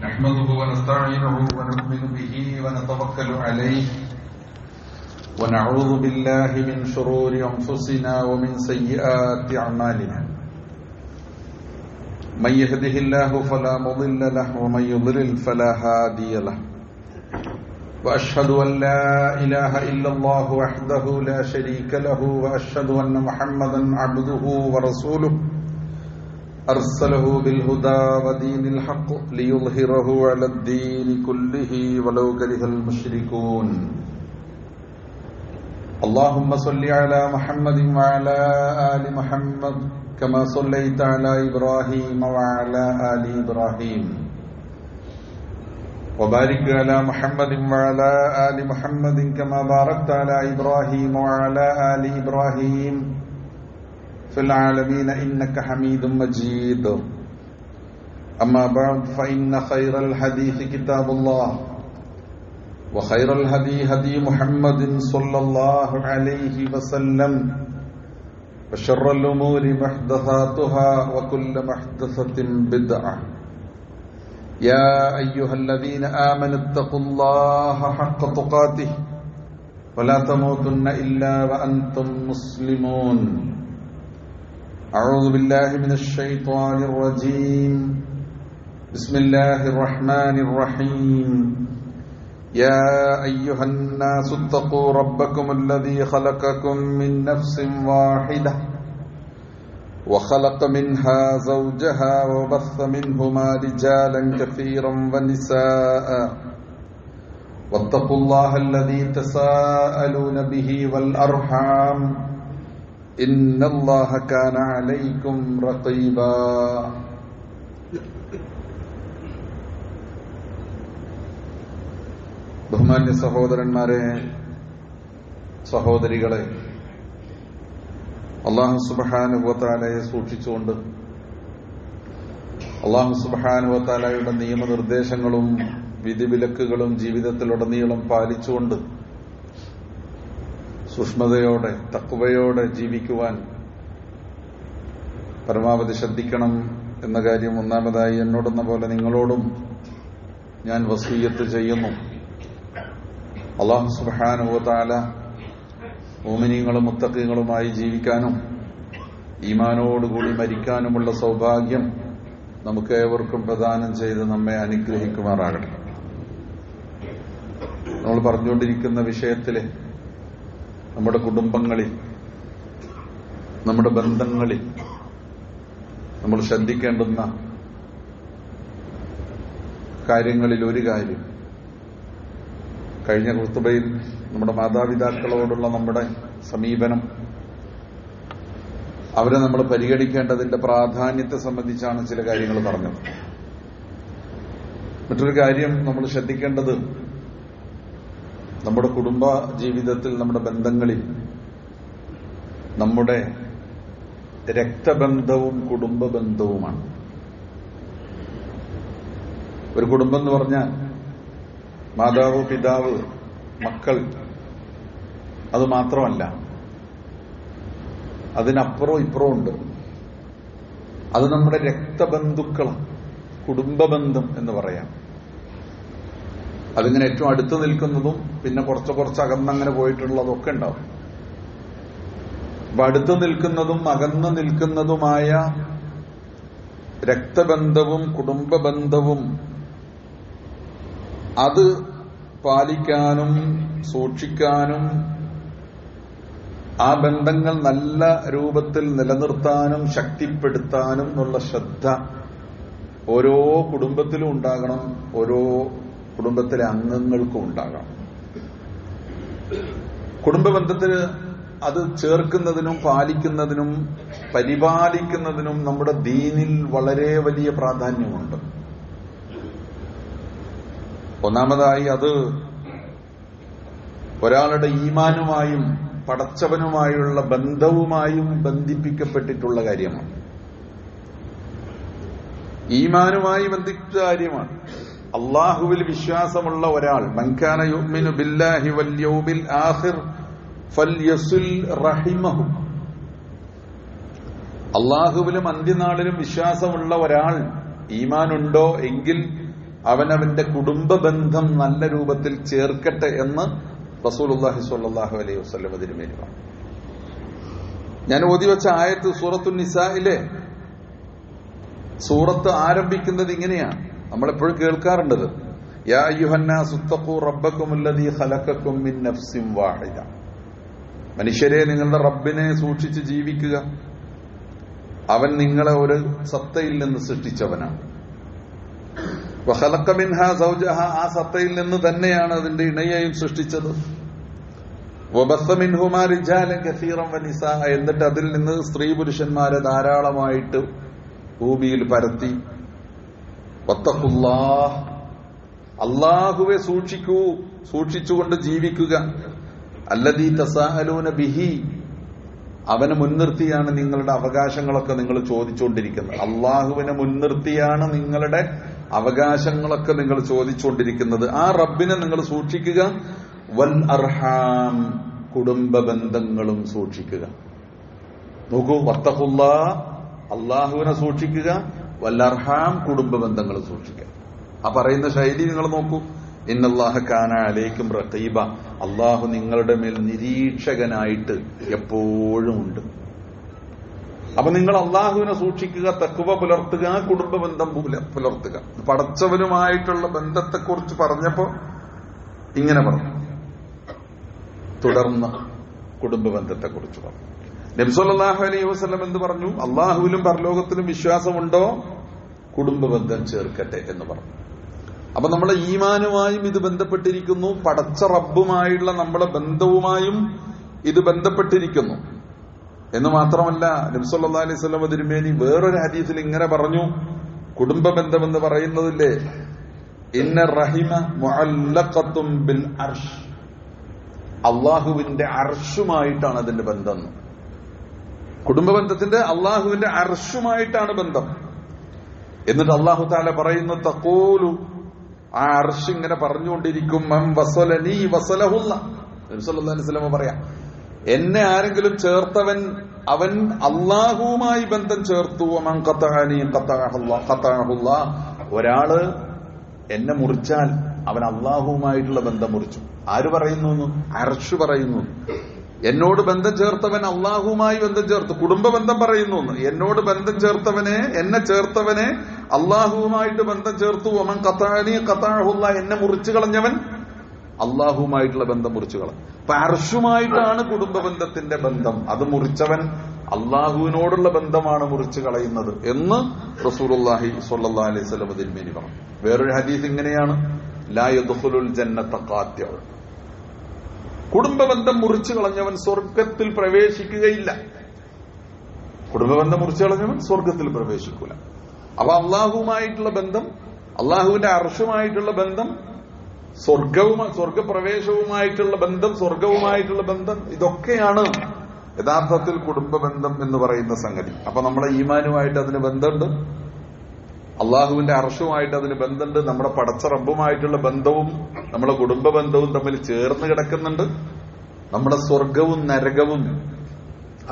نحمده ونستعينه ونؤمن به ونتوكل عليه ونعوذ بالله من شرور أنفسنا ومن سيئات أعمالنا من يهده الله فلا مضل له ومن يضلل فلا هادي له وأشهد أن لا إله إلا الله وحده لا شريك له وأشهد أن محمدا عبده ورسوله أرسله بالهدى ودين الحق ليظهره على الدين كله ولو كره المشركون اللهم صل على محمد وعلى آل محمد كما صليت على إبراهيم وعلى آل إبراهيم وبارك على محمد وعلى آل محمد كما باركت على إبراهيم وعلى آل إبراهيم في العالمين إنك حميد مجيد أما بعد فإن خير الحديث كتاب الله وخير الهدي هدي محمد صلى الله عليه وسلم وشر الأمور محدثاتها وكل محدثة بدعة يا أيها الذين آمنوا اتقوا الله حق تقاته ولا تموتن إلا وأنتم مسلمون أعوذ بالله من الشيطان الرجيم بسم الله الرحمن الرحيم يا أيها الناس اتقوا ربكم الذي خلقكم من نفس واحدة وخلق منها زوجها وبث منهما رجالا كثيرا ونساء واتقوا الله الذي تساءلون به والأرحام إن الله كان عليكم رقيبا ബഹുമാന്യ സഹോദരന്മാരെ, സഹോദരികളെ, അല്ലാഹു സുബ്ഹാനഹു വ തആലയെ സൂക്ഷിച്ചുകൊണ്ട് അല്ലാഹു സുബ്ഹാനഹു വ തആലയുടെ നിയമനിർദ്ദേശങ്ങളും വിധിവിലക്കുകളും ജീവിതത്തിലുടനീളം പാലിച്ചുകൊണ്ട് സൂക്ഷ്മതയോടെ തഖ്വയോടെ ജീവിക്കുവാൻ പരമാവധി ശ്രദ്ധിക്കണം എന്ന കാര്യം ഒന്നാമതായി എന്നോടെന്ന പോലെ നിങ്ങളോടും ഞാൻ വസിയ്യത്ത് ചെയ്യുന്നു. അല്ലാഹു സുബ്ഹാനഹു വ തആല മുഅ്മിനീങ്ങളും മുത്തഖീങ്ങളുമായി ജീവിക്കാനും ഈമാനോടുകൂടി മരിക്കാനുമുള്ള സൗഭാഗ്യം നമുക്ക് ഏവർക്കും പ്രദാനം ചെയ്ത് നമ്മെ അനുഗ്രഹിക്കുമാറാകട്ടെ. നമ്മൾ പറഞ്ഞുകൊണ്ടിരിക്കുന്ന വിഷയത്തിലെ നമ്മുടെ കുടുംബങ്ങളിൽ, നമ്മുടെ ബന്ധങ്ങളിൽ നമ്മൾ ശ്രദ്ധിക്കേണ്ടുന്ന കാര്യങ്ങളിൽ ഒരു കാര്യം, കഴിഞ്ഞ ഖുത്ബയിൽ നമ്മുടെ മാതാപിതാക്കളോടുള്ള നമ്മുടെ സമീപനം, അവരെ നമ്മൾ പരിഗണിക്കേണ്ടതിന്റെ പ്രാധാന്യത്തെ സംബന്ധിച്ചാണ് ചില കാര്യങ്ങൾ പറഞ്ഞത്. മറ്റൊരു കാര്യം നമ്മൾ ശ്രദ്ധിക്കേണ്ടത് നമ്മുടെ കുടുംബ ജീവിതത്തിൽ, നമ്മുടെ ബന്ധങ്ങളിൽ നമ്മുടെ രക്തബന്ധവും കുടുംബ ബന്ധവുമാണ്. ഒരു കുടുംബം എന്ന് പറഞ്ഞാൽ മാതാവ്, പിതാവ്, മക്കൾ, അത് മാത്രമല്ല, അതിനപ്പുറവും ഇപ്പുറവും ഉണ്ട്. അത് നമ്മുടെ രക്തബന്ധുക്കളാണ്, കുടുംബബന്ധം എന്ന് പറയാം. അതിങ്ങനെ ഏറ്റവും അടുത്ത് നിൽക്കുന്നതും പിന്നെ കുറച്ച് അകന്നങ്ങനെ പോയിട്ടുള്ളതൊക്കെ ഉണ്ടാവും. അപ്പൊ അടുത്ത് നിൽക്കുന്നതും അകന്നു നിൽക്കുന്നതുമായ രക്തബന്ധവും കുടുംബബന്ധവും അത് പാലിക്കാനും സൂക്ഷിക്കാനും ആ ബന്ധങ്ങൾ നല്ല രൂപത്തിൽ നിലനിർത്താനും ശക്തിപ്പെടുത്താനും ഉള്ള ശ്രദ്ധ ഓരോ കുടുംബത്തിലും ഉണ്ടാകണം, ഓരോ കുടുംബത്തിലെ അംഗങ്ങൾക്കും ഉണ്ടാകണം. കുടുംബ ബന്ധത്തിന് അത് ചേർക്കുന്നതിനും പാലിക്കുന്നതിനും പരിപാലിക്കുന്നതിനും നമ്മുടെ ദീനിൽ വളരെ വലിയ പ്രാധാന്യമുണ്ട്. ഒന്നാമതായി അത് ഒരാളുടെ ഈമാനുമായും പടച്ചവനുമായുള്ള ബന്ധവുമായും ബന്ധിപ്പിക്കപ്പെട്ടിട്ടുള്ള കാര്യമാണ്. ഈമാനുമായി ബന്ധിച്ച കാര്യമാണ്. അള്ളാഹുവിൽ വിശ്വാസമുള്ള ഒരാൾ, മൻ കാന യുഅ്മിനു ബില്ലാഹി വൽ യൗമിൽ ആഖിർ ഫൽയസിൽ റഹിമഹു, അള്ളാഹുവിലും അന്ത്യനാളിലും വിശ്വാസമുള്ള ഒരാൾ, ഈമാനുണ്ടോ എങ്കിൽ അവനവന്റെ കുടുംബ ബന്ധം നല്ല രൂപത്തിൽ ചേർക്കട്ടെ എന്ന് റസൂലുള്ളാഹി സ്വല്ലല്ലാഹു അലൈഹി വസല്ലം തിരുമേനി പറഞ്ഞു. ഞാൻ ഓതി വെച്ച ആയത്ത് സൂറത്തുൻ നിസായിലെ സൂറത്ത് ആരംഭിക്കുന്നത് ഇങ്ങനെയാണ്. നമ്മളെപ്പോഴും കേൾക്കാറുണ്ടത്, യാ അയ്യുഹന്നാസു തഖൂ റബ്ബക്കുമുല്ലദീ ഖലഖക്കും മിൻ നഫ്സിൻ വാഹിദ. മനുഷ്യരെ, നിങ്ങളുടെ റബ്ബിനെ സൂക്ഷിച്ച് ജീവിക്കുക. അവൻ നിങ്ങളെ ഒരു സത്തയിൽ നിന്ന് സൃഷ്ടിച്ചവനാണ്. വഖലഖ മിൻഹാ സൗജഹ, ആ സത്തയിൽ നിന്ന് തന്നെയാണ് അതിന്റെ ഇണയെയും സൃഷ്ടിച്ചത്. വബസ്സ മിൻഹുമാ റിജാലൻ കസീറൻ വനിസാ, എന്നിട്ട് അതിൽ നിന്ന് സ്ത്രീ പുരുഷന്മാരെ ധാരാളമായിട്ട് ഭൂമിയിൽ പരത്തി. വത്തഖുല്ലാഹ്, അല്ലാഹുവെ സൂക്ഷിക്കൂ, സൂക്ഷിച്ചുകൊണ്ട് ജീവിക്കുക. അല്ലദീ തസാഅലൂന ബിഹി, അവനെ മുൻനിർത്തിയാണ് നിങ്ങളുടെ അവകാശങ്ങളൊക്കെ നിങ്ങൾ ചോദിച്ചുകൊണ്ടിരിക്കുന്നത്. അള്ളാഹുവിനെ മുൻനിർത്തിയാണ് നിങ്ങളുടെ അവകാശങ്ങളൊക്കെ നിങ്ങൾ ചോദിച്ചുകൊണ്ടിരിക്കുന്നത്. ആ റബ്ബിനെ നിങ്ങൾ സൂക്ഷിക്കുക. വൽ അർഹാം, കുടുംബ ബന്ധങ്ങളും സൂക്ഷിക്കുക. നോക്കൂ, വത്തഖുല്ലാഹ്, അള്ളാഹുവിനെ സൂക്ഷിക്കുക. വൽ അർഹാം, കുടുംബ ബന്ധങ്ങൾ സൂക്ഷിക്കുക. ആ പറയുന്ന ശൈലി നിങ്ങൾ നോക്കൂ. ഇന്നല്ലാഹ കാന അലൈക്കും റഖീബ, അള്ളാഹു നിങ്ങളുടെ മേൽ നിരീക്ഷകനായിട്ട് എപ്പോഴും ഉണ്ട്. അപ്പൊ നിങ്ങൾ അള്ളാഹുവിനെ സൂക്ഷിക്കുക, തഖ്വ പുലർത്തുക, കുടുംബ ബന്ധം പുലർത്തുക. പടച്ചവനുമായിട്ടുള്ള ബന്ധത്തെക്കുറിച്ച് പറഞ്ഞപ്പോ ഇങ്ങനെ പറഞ്ഞു. തുടർന്ന് കുടുംബ ബന്ധത്തെക്കുറിച്ച് പറഞ്ഞു. നബി സല്ലല്ലാഹു അലൈഹി വസല്ലം എന്ത് പറഞ്ഞു? അള്ളാഹുവിലും പരലോകത്തിലും വിശ്വാസമുണ്ടോ? കുടുംബ ബന്ധം ചേർക്കട്ടെ എന്ന് പറഞ്ഞു. അപ്പൊ നമ്മളെ ഈമാനുമായും ഇത് ബന്ധപ്പെട്ടിരിക്കുന്നു, പടച്ച റബ്ബുമായുള്ള നമ്മുടെ ബന്ധവുമായും ഇത് ബന്ധപ്പെട്ടിരിക്കുന്നു എന്ന് മാത്രമല്ല, നബി സല്ലല്ലാഹു അലൈഹി വസല്ലം തിരുമേനി വേറൊരു ഹദീസിൽ ഇങ്ങനെ പറഞ്ഞു. കുടുംബ ബന്ധം എന്ന് പറയുന്നതില്ലേ, ഇന്ന റഹിമ മുഅല്ലഖത്തും ബിൽ അർശ്, അള്ളാഹുവിന്റെ അർശുമായിട്ടാണ് അതിന്റെ ബന്ധം. കുടുംബ ബന്ധത്തിന്റെ അള്ളാഹുവിന്റെ അർശുമായിട്ടാണ് ബന്ധം. എന്നിട്ട് അള്ളാഹു തആല പറയുന്നു, തഖൂലു, ആ അർശ് ഇങ്ങനെ പറഞ്ഞുകൊണ്ടിരിക്കും, മൻ വസലനി വസലഹുല്ലാഹ്. നബി സല്ലല്ലാഹു അലൈഹി വസല്ലം പറയാ, എന്നെ ആരെങ്കിലും ചേർത്തവൻ അവൻ അള്ളാഹുവുമായി ബന്ധം ചേർത്തു. മൻ ഖതഅനി ഖതഅഹുല്ലാഹ്, ഒരാള് എന്നെ മുറിച്ചാൽ അവൻ അള്ളാഹുവുമായിട്ടുള്ള ബന്ധം മുറിച്ചു. ആര് പറയുന്നു? അർശ് പറയുന്നു. എന്നോട് ബന്ധം ചേർത്തവൻ അള്ളാഹുവുമായി ബന്ധം ചേർത്തു. കുടുംബ ബന്ധം പറയുന്നു. എന്നോട് ബന്ധം ചേർത്തവനെ, എന്നെ ചേർത്തവനെ അള്ളാഹുവുമായിട്ട് ബന്ധം ചേർത്തു. ഒമൻ ഖതഅനി ഖതഅഹുല്ലാഹ്, എന്നെ മുറിച്ചു കളഞ്ഞവൻ അള്ളാഹുവുമായിട്ടുള്ള ബന്ധം മുറിച്ചു കളഞ്ഞു. അപ്പൊ അർശുമായിട്ടാണ് കുടുംബ ബന്ധത്തിന്റെ ബന്ധം. അത് മുറിച്ചവൻ അള്ളാഹുവിനോടുള്ള ബന്ധമാണ് മുറിച്ചു കളയുന്നത് എന്ന് റസൂലുള്ളാഹി സ്വല്ലല്ലാഹു അലൈഹി വസല്ലം തിരുമേനി പറഞ്ഞു. വേറൊരു ഹദീസ് ഇങ്ങനെയാണ്, ലാ യദ്ഖുലുൽ ജന്നത ഖാത്തിഉ, കുടുംബ ബന്ധം മുറിച്ചു കളഞ്ഞവൻ സ്വർഗത്തിൽ പ്രവേശിക്കുകയില്ല. കുടുംബ ബന്ധം മുറിച്ചു കളഞ്ഞവൻ സ്വർഗത്തിൽ പ്രവേശിക്കൂല. അപ്പൊ അള്ളാഹുവുമായിട്ടുള്ള ബന്ധം, അള്ളാഹുവിന്റെ അർശുമായിട്ടുള്ള ബന്ധം, സ്വർഗപ്രവേശവുമായിട്ടുള്ള ബന്ധം, സ്വർഗവുമായിട്ടുള്ള ബന്ധം, ഇതൊക്കെയാണ് യഥാർത്ഥത്തിൽ കുടുംബ ബന്ധം എന്ന് പറയുന്ന സംഗതി. അപ്പൊ നമ്മളെ ഈമാനുമായിട്ട് അതിന് ബന്ധമുണ്ട്, അള്ളാഹുവിന്റെ അർശുമായിട്ട് അതിന് ബന്ധമുണ്ട്, നമ്മുടെ പടച്ച റബ്ബുമായിട്ടുള്ള ബന്ധവും നമ്മുടെ കുടുംബ ബന്ധവും തമ്മിൽ ചേർന്ന് കിടക്കുന്നുണ്ട്. നമ്മുടെ സ്വർഗവും നരകവും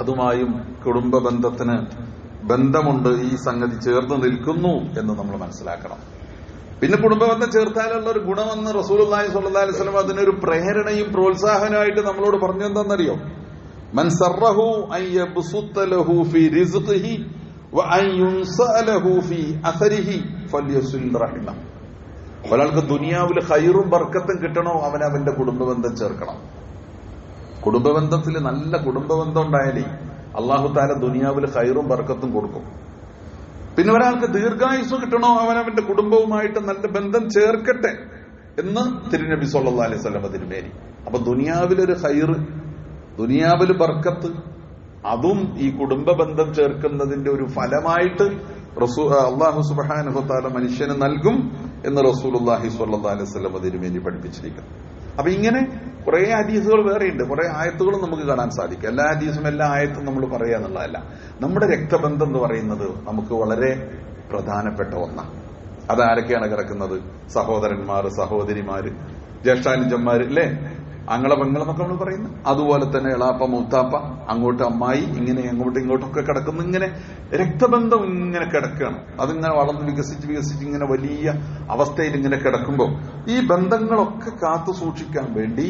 അതുമായും കുടുംബ ബന്ധത്തിന് ബന്ധമുണ്ട്. ഈ സംഗതി ചേർന്ന് നിൽക്കുന്നു എന്ന് നമ്മൾ മനസ്സിലാക്കണം. പിന്നെ കുടുംബബന്ധം ചേർത്താലുള്ള ഒരു ഗുണമെന്ന് റസൂലുള്ളാഹി സ്വല്ലല്ലാഹു അലൈഹി വസല്ലം അതിനൊരു പ്രേരണയും പ്രോത്സാഹനമായിട്ട് നമ്മളോട് പറഞ്ഞു. എന്താണെന്നറിയോ? മൻ സറഹു അൻ യബ്സുത ലഹു ഫീ റിസ്ഖിഹി വ അൻ യുൻസലഹു ഫീ അസരിഹി ഫൽയസിൽ റഹിമ. ഒരാൾക്ക് ദുനിയാവിൽ ഖൈറും ബർക്കത്തും കിട്ടണോ, അവൻ അവന്റെ കുടുംബബന്ധം ചേർക്കണം. കുടുംബബന്ധത്തിൽ നല്ല കുടുംബബന്ധം ഉണ്ടായാലേ അല്ലാഹു തആല ദുനിയാവിൽ ഖൈറും ബർക്കത്തും കൊടുക്കും. പിന്നെ ഒരാൾക്ക് ദീർഘായുസ് കിട്ടണോ, അവനവന്റെ കുടുംബവുമായിട്ട് നല്ല ബന്ധം ചേർക്കട്ടെ എന്ന് തിരുനബി സല്ലല്ലാഹു അലൈഹി വസല്ലം തിരുമേനി. അപ്പൊ ദുനിയാവിലൊരു ഖൈറ്, ദുനിയാവിൽ ബർക്കത്ത്, അതും ഈ കുടുംബ ബന്ധം ചേർക്കുന്നതിന്റെ ഒരു ഫലമായിട്ട് അല്ലാഹു സുബ്ഹാനഹു വ തആല മനുഷ്യന് നൽകും എന്ന് റസൂലുള്ളാഹി സ്വല്ലല്ലാഹു അലൈഹി വസല്ലം തിരുമേനി പഠിപ്പിച്ചിരിക്കുന്നു. അപ്പൊ ഇങ്ങനെ കുറെ ഹദീസുകൾ വേറെയുണ്ട്, കുറെ ആയത്തുകളും നമുക്ക് കാണാൻ സാധിക്കും. എല്ലാ ഹദീസും എല്ലാ ആയത്തും നമ്മൾ പറയുക എന്നുള്ളതല്ല. നമ്മുടെ രക്തബന്ധം എന്ന് പറയുന്നത് നമുക്ക് വളരെ പ്രധാനപ്പെട്ട ഒന്നാണ്. അതാരൊക്കെയാണ് കിടക്കുന്നത്? സഹോദരന്മാര്, സഹോദരിമാര്, ജ്യേഷ്ഠാനുജന്മാര്, അല്ലേ? ആങ്ങള പെങ്ങളെന്നൊക്കെ നമ്മൾ പറയുന്നത്. അതുപോലെ തന്നെ എളാപ്പ മൂത്താപ്പ, അങ്ങോട്ട് അമ്മായി, ഇങ്ങനെ അങ്ങോട്ടും ഇങ്ങോട്ടൊക്കെ കിടക്കുന്നു. ഇങ്ങനെ രക്തബന്ധം ഇങ്ങനെ കിടക്കുകയാണ്. അതിങ്ങനെ വളർന്ന് വികസിച്ച് ഇങ്ങനെ വലിയ അവസ്ഥയിൽ ഇങ്ങനെ കിടക്കുമ്പോൾ ഈ ബന്ധങ്ങളൊക്കെ കാത്തു സൂക്ഷിക്കാൻ വേണ്ടി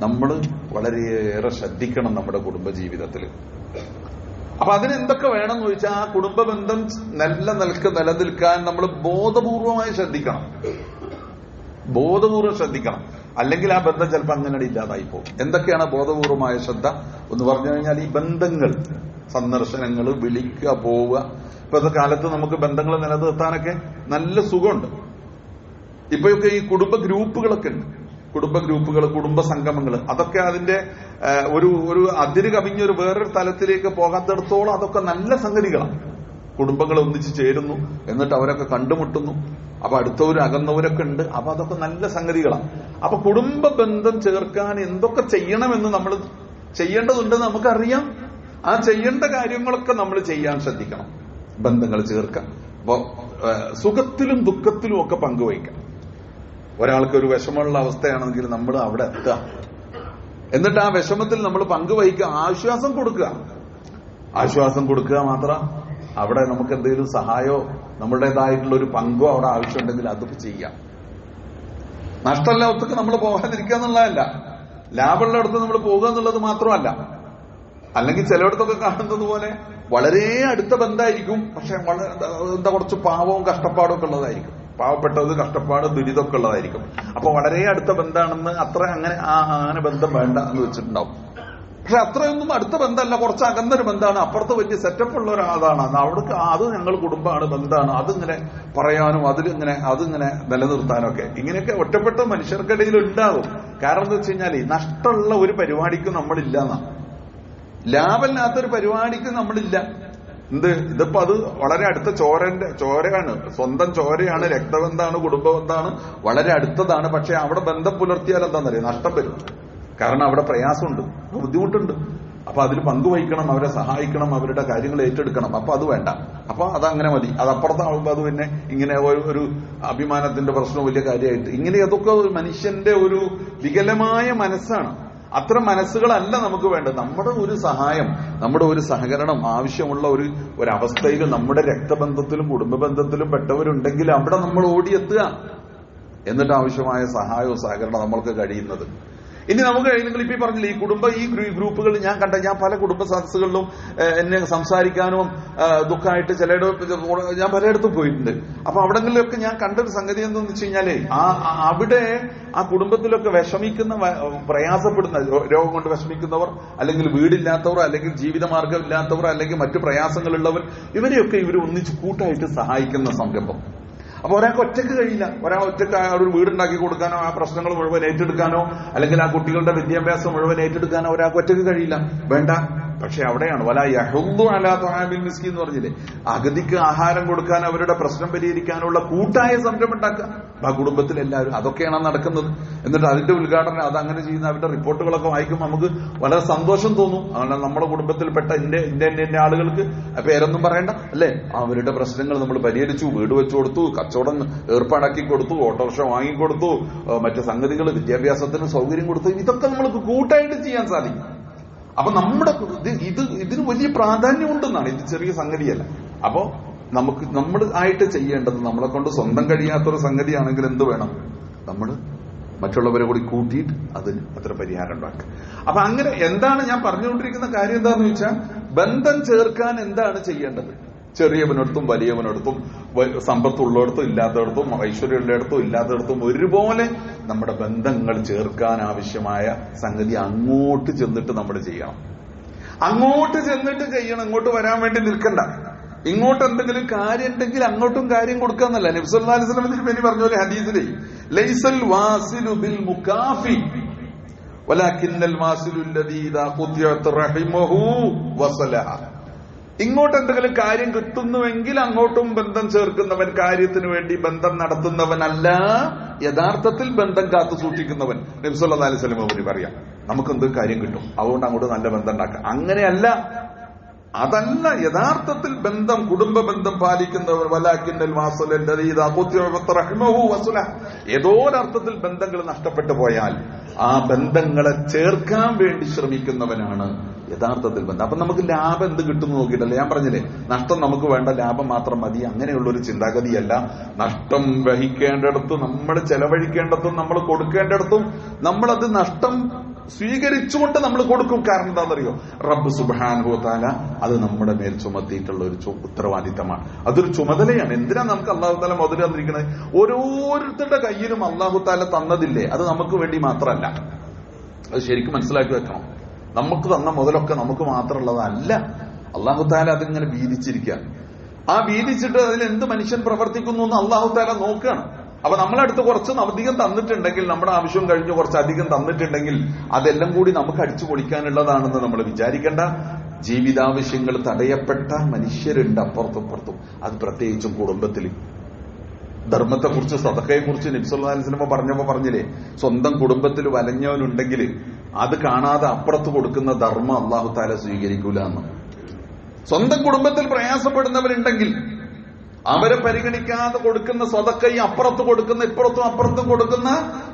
നമ്മൾ വളരെയേറെ ശ്രദ്ധിക്കണം നമ്മുടെ കുടുംബജീവിതത്തിൽ. അപ്പൊ അതിനെന്തൊക്കെ വേണമെന്ന് ചോദിച്ചാൽ ആ കുടുംബ ബന്ധം നല്ല നിലനിൽക്കാൻ നമ്മൾ ബോധപൂർവമായി ശ്രദ്ധിക്കണം. അല്ലെങ്കിൽ ആ ബന്ധം ചിലപ്പോൾ അങ്ങനെ ഇല്ലാതായി പോകും. എന്തൊക്കെയാണ് ബോധപൂർവമായ ശ്രദ്ധ എന്ന് പറഞ്ഞു കഴിഞ്ഞാൽ, ഈ ബന്ധങ്ങൾ, സന്ദർശനങ്ങൾ, വിളിക്കുക, പോവുക. ഇപ്പോഴത്തെ കാലത്ത് നമുക്ക് ബന്ധങ്ങൾ നിലനിർത്താനൊക്കെ നല്ല സുഖമുണ്ട്. ഇപ്പോഴൊക്കെ ഈ കുടുംബ ഗ്രൂപ്പുകളൊക്കെ ഉണ്ട്. കുടുംബ സംഗമങ്ങൾ, അതൊക്കെ അതിന്റെ ഒരു അതിര് കവിഞ്ഞൊരു വേറൊരു തലത്തിലേക്ക് പോകാത്തിടത്തോളം അതൊക്കെ നല്ല സംഗതികളാണ്. കുടുംബങ്ങൾ ഒന്നിച്ച് ചേരുന്നു, എന്നിട്ട് അവരൊക്കെ കണ്ടുമുട്ടുന്നു. അപ്പൊ അടുത്തവരും അകന്നവരൊക്കെ ഉണ്ട്. അപ്പൊ അതൊക്കെ നല്ല സംഗതികളാണ്. അപ്പൊ കുടുംബ ബന്ധം ചേർക്കാൻ എന്തൊക്കെ ചെയ്യണമെന്ന് നമ്മൾ ചെയ്യേണ്ടതുണ്ടെന്ന് നമുക്കറിയാം. ആ ചെയ്യേണ്ട കാര്യങ്ങളൊക്കെ നമ്മൾ ചെയ്യാൻ ശ്രദ്ധിക്കണം. ബന്ധങ്ങൾ ചേർക്കാം. അപ്പൊ സുഖത്തിലും ദുഃഖത്തിലും ഒക്കെ പങ്കുവയ്ക്കാം. ഒരാൾക്കൊരു വിഷമമുള്ള അവസ്ഥയാണെങ്കിൽ നമ്മൾ അവിടെ എത്തുക, എന്നിട്ട് ആ വിഷമത്തിൽ നമ്മൾ പങ്കുവഹിക്കുക, ആശ്വാസം കൊടുക്കുക മാത്രം. അവിടെ നമുക്ക് എന്തെങ്കിലും സഹായമോ നമ്മുടേതായിട്ടുള്ള ഒരു പങ്കോ അവിടെ ആവശ്യമുണ്ടെങ്കിൽ അതൊക്കെ ചെയ്യാം. നഷ്ടമില്ലാത്തക്ക് നമ്മൾ പോകാതിരിക്കുക എന്നുള്ളതല്ല, ലാഭമുള്ളിടത്ത് നമ്മൾ പോകുക എന്നുള്ളത് മാത്രമല്ല. അല്ലെങ്കിൽ ചിലയിടത്തൊക്കെ കാണുന്നത് പോലെ വളരെ അടുത്ത ബന്ധമായിരിക്കും, പക്ഷെ കുറച്ച് പാവവും കഷ്ടപ്പാടും ഒക്കെ ഉള്ളതായിരിക്കും. പാവപ്പെട്ടത്, കഷ്ടപ്പാട്, ദുരിതമൊക്കെ ഉള്ളതായിരിക്കും. അപ്പൊ വളരെ അടുത്ത ബന്ധമാണെന്ന് അങ്ങനെ ബന്ധം വേണ്ട എന്ന് വെച്ചിട്ടുണ്ടാവും. പക്ഷെ അത്രയൊന്നും അടുത്ത ബന്ധമല്ല, കുറച്ച് അകന്നൊരു ബന്ധമാണ്. അപ്പുറത്ത് വലിയ സെറ്റപ്പ് ഉള്ള ഒരാളാണ്. അവിടേക്ക് അത് ഞങ്ങൾ കുടുംബമാണ്, ബന്ധമാണ്. അതിങ്ങനെ പറയാനും അതിങ്ങനെ നിലനിർത്താനും ഒക്കെ ഇങ്ങനെയൊക്കെ ഒറ്റപ്പെട്ട മനുഷ്യർക്കിടയിൽ ഉണ്ടാകും. കാരണം എന്താ വെച്ച് കഴിഞ്ഞാൽ, നഷ്ടമുള്ള ഒരു പരിപാടിക്കും നമ്മളില്ല എന്നാണ്. ലാഭമില്ലാത്തൊരു പരിപാടിക്കും നമ്മളില്ല. ഇതിപ്പോ അത് വളരെ അടുത്ത ചോരയാണ്, സ്വന്തം ചോരയാണ്, രക്തബന്ധമാണ്, കുടുംബബന്ധമാണ്, വളരെ അടുത്തതാണ്. പക്ഷെ അവിടെ ബന്ധം പുലർത്തിയാൽ എന്താണെന്നറിയാം, നഷ്ടം വരും. കാരണം അവിടെ പ്രയാസമുണ്ട്, ബുദ്ധിമുട്ടുണ്ട്. അപ്പൊ അതിൽ പങ്കുവഹിക്കണം, അവരെ സഹായിക്കണം, അവരുടെ കാര്യങ്ങൾ ഏറ്റെടുക്കണം. അപ്പൊ അത് വേണ്ട, അപ്പൊ അതങ്ങനെ മതി. അത് അപ്പുറത്താവുമ്പോ അത് പിന്നെ ഇങ്ങനെ ഒരു അഭിമാനത്തിന്റെ പ്രശ്നം വലിയ കാര്യമായിട്ട് ഇങ്ങനെ അതൊക്കെ മനുഷ്യന്റെ ഒരു വികലമായ മനസ്സാണ്. അത്തരം മനസ്സുകളല്ല നമുക്ക് വേണ്ടത്. നമ്മുടെ ഒരു സഹായം, നമ്മുടെ ഒരു സഹകരണം ആവശ്യമുള്ള ഒരു അവസ്ഥയിൽ നമ്മുടെ രക്തബന്ധത്തിലും കുടുംബ ബന്ധത്തിലും പെട്ടവരുണ്ടെങ്കിൽ അവിടെ നമ്മൾ ഓടിയെത്തുക, എന്നിട്ട് ആവശ്യമായ സഹായവും സഹകരണം നമ്മൾക്ക് കഴിയുന്നത്. ഇനി നമുക്ക് കഴിയുന്നെങ്കിൽ ഇപ്പൊ പറഞ്ഞില്ല, ഈ ഗ്രൂപ്പുകൾ ഞാൻ പല കുടുംബ സദസ്സുകളിലും എന്നെ സംസാരിക്കാനും ദുഃഖമായിട്ട് ഞാൻ പലയിടത്തും പോയിട്ടുണ്ട്. അപ്പൊ അവിടങ്ങളിലൊക്കെ ഞാൻ കണ്ടൊരു സംഗതി എന്താണെന്ന് വെച്ച് കഴിഞ്ഞാല്, അവിടെ ആ കുടുംബത്തിലൊക്കെ പ്രയാസപ്പെടുന്ന, രോഗം കൊണ്ട് വിഷമിക്കുന്നവർ, അല്ലെങ്കിൽ വീടില്ലാത്തവർ, അല്ലെങ്കിൽ ജീവിതമാർഗം ഇല്ലാത്തവർ, അല്ലെങ്കിൽ മറ്റു പ്രയാസങ്ങളുള്ളവർ, ഇവരെയൊക്കെ ഇവർ ഒന്നിച്ച് കൂട്ടായിട്ട് സഹായിക്കുന്ന സംരംഭം. അപ്പൊ ഒരാൾക്ക് ഒറ്റയ്ക്ക് കഴിയില്ല. ഒറ്റയ്ക്ക് ഒരു വീടുണ്ടാക്കി കൊടുക്കാനോ, ആ പ്രശ്നങ്ങൾ മുഴുവൻ ഏറ്റെടുക്കാനോ, അല്ലെങ്കിൽ ആ കുട്ടികളുടെ വിദ്യാഭ്യാസം മുഴുവൻ ഏറ്റെടുക്കാനോ ഒരാൾക്ക് ഒറ്റയ്ക്ക് കഴിയില്ല, വേണ്ട. പക്ഷെ അവിടെയാണ് വലാ യഹുദ്ദു അലാ തുആമിൽ മിസ്കീൻ എന്ന് പറഞ്ഞില്ലേ, അഗതിക്ക് ആഹാരം കൊടുക്കാൻ, അവരുടെ പ്രശ്നം പരിഹരിക്കാനുള്ള കൂട്ടായ സംരംഭം ഉണ്ടാക്കുക ആ കുടുംബത്തിൽ എല്ലാവരും. അതൊക്കെയാണ് നടക്കുന്നത്. എന്നിട്ട് അതിന്റെ ഉദ്ഘാടനം, അതങ്ങനെ ചെയ്യുന്ന അവരുടെ റിപ്പോർട്ടുകളൊക്കെ വായിക്കുമ്പോൾ നമുക്ക് വളരെ സന്തോഷം തോന്നും. അങ്ങനെ നമ്മുടെ കുടുംബത്തിൽപ്പെട്ട ഇന്റെ ആളുകൾക്ക് പേരൊന്നും പറയണ്ട അല്ലേ, അവരുടെ പ്രശ്നങ്ങൾ നമ്മൾ പരിഹരിച്ചു, വീട് വെച്ചു കൊടുത്തു, കച്ചവടം ഏർപ്പാടാക്കി കൊടുത്തു, ഓട്ടോറിക്ഷ വാങ്ങിക്കൊടുത്തു, മറ്റു സംഗതികൾ, വിദ്യാഭ്യാസത്തിന് സൗകര്യം കൊടുത്തു. ഇതൊക്കെ നമ്മൾക്ക് കൂട്ടായിട്ട് ചെയ്യാൻ സാധിക്കും. അപ്പൊ ഇതിന് വലിയ പ്രാധാന്യമുണ്ടെന്നാണ്. ഇത് ചെറിയ സംഗതിയല്ല. അപ്പോ നമ്മൾ ആയിട്ട് ചെയ്യേണ്ടത്, നമ്മളെ കൊണ്ട് സ്വന്തം കഴിയാത്തൊരു സംഗതിയാണെങ്കിൽ എന്ത് വേണം, നമ്മൾ മറ്റുള്ളവരെ കൂടി കൂട്ടിയിട്ട് അതിന് അത്ര പരിഹാരം ഉണ്ടാക്കുക. അപ്പൊ അങ്ങനെ എന്താണ് ഞാൻ പറഞ്ഞുകൊണ്ടിരിക്കുന്ന കാര്യം എന്താണെന്ന് വെച്ചാൽ, ബന്ധം ചേർക്കാൻ എന്താണ് ചെയ്യേണ്ടത്? ചെറിയവനടുത്തും വലിയവനടുത്തും, സമ്പത്തുള്ളിടത്തും ഇല്ലാത്തടത്തും, ഐശ്വര്യമുള്ളിടത്തും ഇല്ലാത്തടത്തും ഒരുപോലെ നമ്മുടെ ബന്ധങ്ങൾ ചേർക്കാൻ ആവശ്യമായ സംഗതി അങ്ങോട്ട് ചെന്നിട്ട് നമ്മൾ ചെയ്യണം. ഇങ്ങോട്ട് വരാൻ വേണ്ടി നിൽക്കണ്ട. ഇങ്ങോട്ട് എന്തെങ്കിലും കാര്യം ഉണ്ടെങ്കിൽ അങ്ങോട്ടും കാര്യം കൊടുക്കാന്നല്ല. നബി സല്ലല്ലാഹു അലൈഹി വസല്ലം ഇതിന് പറഞ്ഞ പോലെ ഹദീസിലെ ലൈസൽ വാസിലു ബിൽ മുകാഫി വലാകിന്നൽ വാസിലു അല്ലദീ ഇദാ ഖുതിയത റഹിമഹു വസലഹ. ഇങ്ങോട്ട് എന്തെങ്കിലും കാര്യം കിട്ടുന്നുവെങ്കിൽ അങ്ങോട്ടും ബന്ധം ചേർക്കുന്നവൻ, കാര്യത്തിന് വേണ്ടി ബന്ധം നടത്തുന്നവനല്ല യഥാർത്ഥത്തിൽ ബന്ധം കാത്തു സൂക്ഷിക്കുന്നവൻ. നബി സല്ലല്ലാഹു അലൈഹി വസല്ലം അവര് പറയാം, നമുക്ക് എന്ത് കാര്യം കിട്ടും, അതുകൊണ്ട് അങ്ങോട്ട് നല്ല ബന്ധം ഉണ്ടാക്കാം. അങ്ങനെയല്ല. അതല്ല യഥാർത്ഥത്തിൽ ബന്ധം, കുടുംബ ബന്ധം പാലിക്കുന്നവർ. ഏതോ ഒരർത്ഥത്തിൽ ബന്ധങ്ങൾ നഷ്ടപ്പെട്ടു പോയാൽ ആ ബന്ധങ്ങളെ ചേർക്കാൻ വേണ്ടി ശ്രമിക്കുന്നവനാണ് യഥാർത്ഥത്തിൽ ബന്ധം. അപ്പൊ നമുക്ക് ലാഭം എന്ത് കിട്ടുന്നു നോക്കിയിട്ടല്ലേ. ഞാൻ പറഞ്ഞില്ലേ, നഷ്ടം നമുക്ക് വേണ്ട, ലാഭം മാത്രം മതി. അങ്ങനെയുള്ളൊരു ചിന്താഗതിയല്ല. നഷ്ടം വഹിക്കേണ്ടിടത്തും നമ്മൾ ചെലവഴിക്കേണ്ടതും നമ്മൾ കൊടുക്കേണ്ടിടത്തും നമ്മളത് നഷ്ടം സ്വീകരിച്ചുകൊണ്ട് നമ്മൾ കൊടുക്കും. കാരണം എന്താണെന്നറിയോ, റബ്ബ് സുബ്ഹാനഹു വ തആല അത് നമ്മുടെ മേൽ ചുമത്തിയിട്ടുള്ള ഒരു ഉത്തരവാദിത്തമാണ്. അതൊരു ചുമതലയാണ്. എന്തിനാ നമുക്ക് അല്ലാഹു തആല മുതൽ തന്നിരിക്കുന്നത്? ഓരോരുത്തരുടെ കയ്യിലും അല്ലാഹു തആല തന്നതില്ലേ, അത് നമുക്ക് വേണ്ടി മാത്രമല്ല. അത് ശരിക്കും മനസ്സിലാക്കി വെക്കണം. നമുക്ക് തന്ന മുതലൊക്കെ നമുക്ക് മാത്രമുള്ളതല്ല. അല്ലാഹു തആല അതിങ്ങനെ വീതിച്ചിരിക്കുക. ആ വീതിച്ചിട്ട് അതിൽ എന്ത് മനുഷ്യൻ പ്രവർത്തിക്കുന്നു എന്ന് അല്ലാഹു തആല നോക്കുകയാണ്. അപ്പൊ നമ്മളടുത്ത് കുറച്ച് അധികം തന്നിട്ടുണ്ടെങ്കിൽ, നമ്മുടെ ആവശ്യം കഴിഞ്ഞ് കുറച്ച് അധികം തന്നിട്ടുണ്ടെങ്കിൽ അതെല്ലാം കൂടി നമുക്ക് അടിച്ചു പൊളിക്കാനുള്ളതാണെന്ന് നമ്മൾ വിചാരിക്കേണ്ട. ജീവിതാവശ്യങ്ങൾ തടയപ്പെട്ട മനുഷ്യരുണ്ട് അപ്പുറത്തും. അത് പ്രത്യേകിച്ചും കുടുംബത്തിൽ. ധർമ്മത്തെക്കുറിച്ച്, സദഖയെക്കുറിച്ച് നബി സല്ലല്ലാഹു അലൈഹി വസല്ലം പറഞ്ഞില്ലേ, സ്വന്തം കുടുംബത്തിൽ വലഞ്ഞവനുണ്ടെങ്കിൽ അത് കാണാതെ അപ്പുറത്ത് കൊടുക്കുന്ന ധർമ്മം അല്ലാഹു തആല സ്വീകരിക്കൂല എന്ന്. സ്വന്തം കുടുംബത്തിൽ പ്രയാസപ്പെടുന്നവരുണ്ടെങ്കിൽ അവരെ പരിഗണിക്കാതെ കൊടുക്കുന്ന സ്വതക്കയും അപ്പുറത്ത് കൊടുക്കുന്ന ഇപ്പുറത്തും കൊടുക്കുന്ന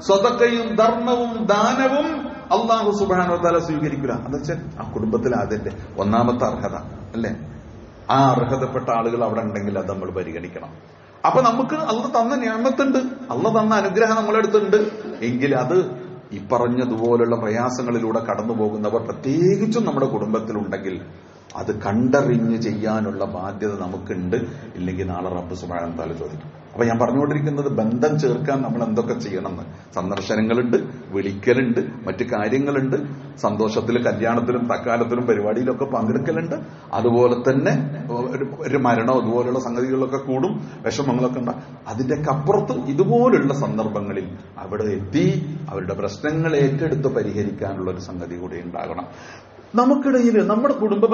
സ്വതക്കയും ധർമ്മവും ദാനവും അല്ലാഹു സുബ്ഹാനഹു വ തആല സ്വീകരിക്കില്ല. എന്നുവെച്ചാൽ ആ കുടുംബത്തിൽ അതിന്റെ ഒന്നാമത്തെ അർഹത അല്ലേ. ആ അർഹതപ്പെട്ട ആളുകൾ അവിടെ ഉണ്ടെങ്കിൽ അത് നമ്മൾ പരിഗണിക്കണം. അപ്പൊ നമുക്ക് അള്ള തന്ന നിഅമത്തുണ്ട്, അള്ള തന്ന അനുഗ്രഹം നമ്മളെടുത്തുണ്ട് എങ്കിൽ അത് ഈ പറഞ്ഞതുപോലുള്ള പ്രയാസങ്ങളിലൂടെ കടന്നു പോകുന്നവർ പ്രത്യേകിച്ചും നമ്മുടെ കുടുംബത്തിലുണ്ടെങ്കിൽ അത് കണ്ടറിഞ്ഞ് ചെയ്യാനുള്ള ബാധ്യത നമുക്കുണ്ട്. ഇല്ലെങ്കിൽ നാളെ റബ്ബ് സുബ്ഹാനഹു വ തആല ചോദിക്കും. അപ്പൊ ഞാൻ പറഞ്ഞുകൊണ്ടിരിക്കുന്നത് ബന്ധം ചേർക്കാൻ നമ്മൾ എന്തൊക്കെ ചെയ്യണമെന്ന്. സന്ദർശനങ്ങളുണ്ട്, വിളിക്കലുണ്ട്, മറ്റു കാര്യങ്ങളുണ്ട്, സന്തോഷത്തിലും കല്യാണത്തിലും തക്കാലത്തിലും പരിപാടിയിലൊക്കെ പങ്കെടുക്കലുണ്ട്. അതുപോലെ തന്നെ ഒരു മരണോ അതുപോലുള്ള സംഗതികളിലൊക്കെ കൂടും, വിഷമങ്ങളൊക്കെ ഉണ്ടാകും. അതിന്റെയൊക്കെ അപ്പുറത്ത് ഇതുപോലുള്ള സന്ദർഭങ്ങളിൽ അവിടെ എത്തി അവരുടെ പ്രശ്നങ്ങൾ ഏറ്റെടുത്ത് പരിഹരിക്കാനുള്ള ഒരു സംഗതി കൂടി ഉണ്ടാകണം. നമുക്കിടയിൽ, നമ്മുടെ കുടുംബ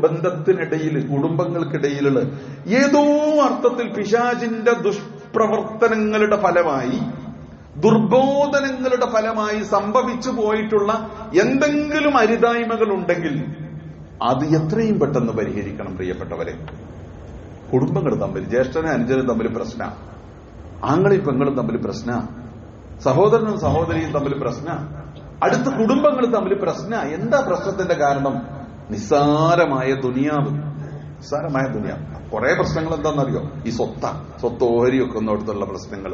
ബന്ധത്തിനിടയിൽ, കുടുംബങ്ങൾക്കിടയിലുള്ള ഏതോ അർത്ഥത്തിൽ പിശാചിന്റെ ദുഷ്പ്രവർത്തനങ്ങളുടെ ഫലമായി, ദുർബോധനങ്ങളുടെ ഫലമായി സംഭവിച്ചു പോയിട്ടുള്ള എന്തെങ്കിലും അരുതായ്മകൾ ഉണ്ടെങ്കിൽ അത് എത്രയും പെട്ടെന്ന് പരിഹരിക്കണം പ്രിയപ്പെട്ടവരെ. കുടുംബങ്ങൾ തമ്മിൽ, ജ്യേഷ്ഠനും അനുജനും തമ്മിൽ പ്രശ്ന, ആങ്ങളും പെങ്ങളും തമ്മിൽ പ്രശ്ന, സഹോദരനും സഹോദരിയും തമ്മിൽ പ്രശ്ന, അടുത്ത കുടുംബങ്ങൾ തമ്മിൽ പ്രശ്ന. എന്താ പ്രശ്നത്തിന്റെ കാരണം? നിസ്സാരമായ ദുനിയാവ്. കുറെ പ്രശ്നങ്ങൾ എന്താണെന്നറിയോ? ഈ സ്വത്ത് ഓഹരിയൊക്കെ ഒന്നിടത്തുള്ള പ്രശ്നങ്ങൾ,